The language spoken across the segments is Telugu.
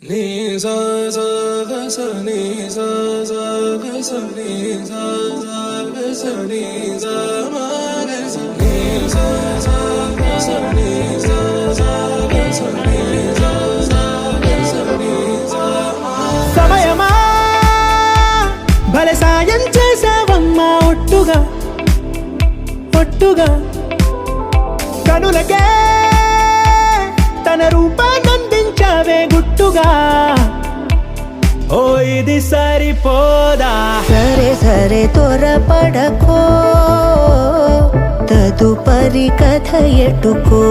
Ni sa sa ga sa ni sa sa ga sa ni sa sa ga sa ni sa ma ga sa ni sa sa ga sa ni sa sa ga sa ni sa sa ga sa ni sa ma సమయమా భలే సాయం చేసావమ్మా ఒట్టుగా ఒట్టుగా కనులకే తన రూపాన్నందించావే గుట్టుగా ఓ ఇది సరిపోదా సరే సరే త్వరపడకో తదుపరి కథ ఎటుకో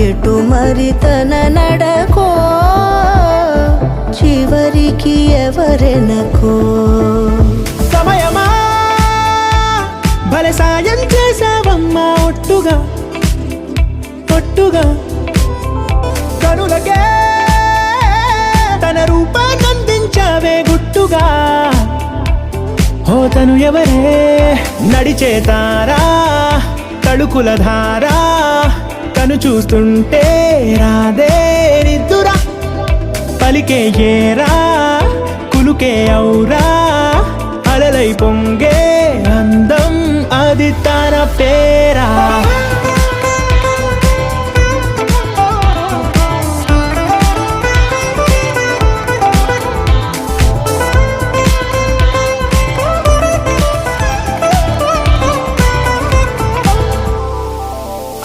ఎటు మరి తన నడకో చివరికి ఎవరెనకో సమయమా భలే సాయం చేసావమ్మా ఒట్టుగా ఒట్టుగా కనులకే తన రూపాన్నందించావే గుట్టుగా ఓ తను ఎవరే నడిచే తారా తళుకుల ధారా తను చూస్తుంటే రాదే నిద్దురా పలికే ఏరా కులుకే ఔరా అలలై పొంగే అందం అది తన పేరా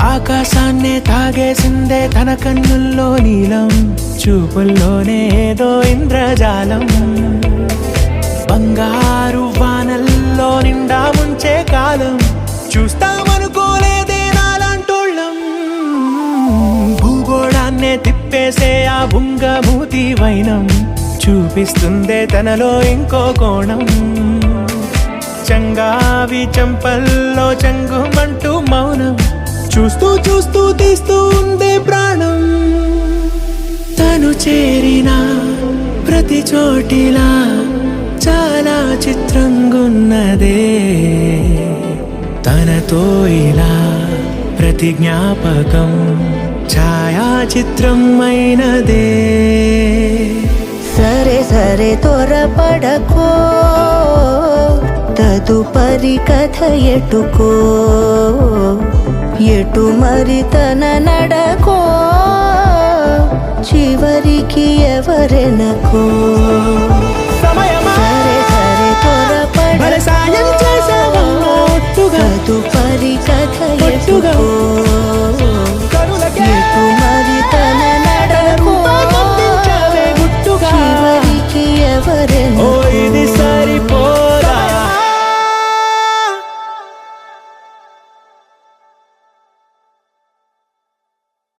ఆకాశాన్నే తాగేసిందే తన కన్నుల్లో నీలం చూపుల్లోనే ఏదో ఇంద్రజాలం బంగారు వానల్లో నిండా ముంచే కాలం చూస్తామనుకోలేదే నాలాంటోళ్ళం భూగోళాన్నే తిప్పేసే ఆ బుంగమూతి వైనం చూపిస్తుందే తనలో ఇంకో కోణం చంగావి చంపల్లో చంగుమంటూ మౌనం చూస్తూ చూస్తూ తీస్తూ ఉందే ప్రాణం తను చేరిన ప్రతి చోటిలా చాలా చిత్రంగున్నదే తనతో ఇలా ప్రతి జ్ఞాపకం ఛాయాచిత్రం అయినదే సరే సరే త్వరపడకో తదుపరి కథ ఎటుకో ఎటు మరి తన నడకో చివరికి ఎవరెనకో సమయమా సరే సరే భలే సాయం చేసావమ్మా ఒట్టుగా తదుపరి కథ ఒట్టుగా ఎటుకో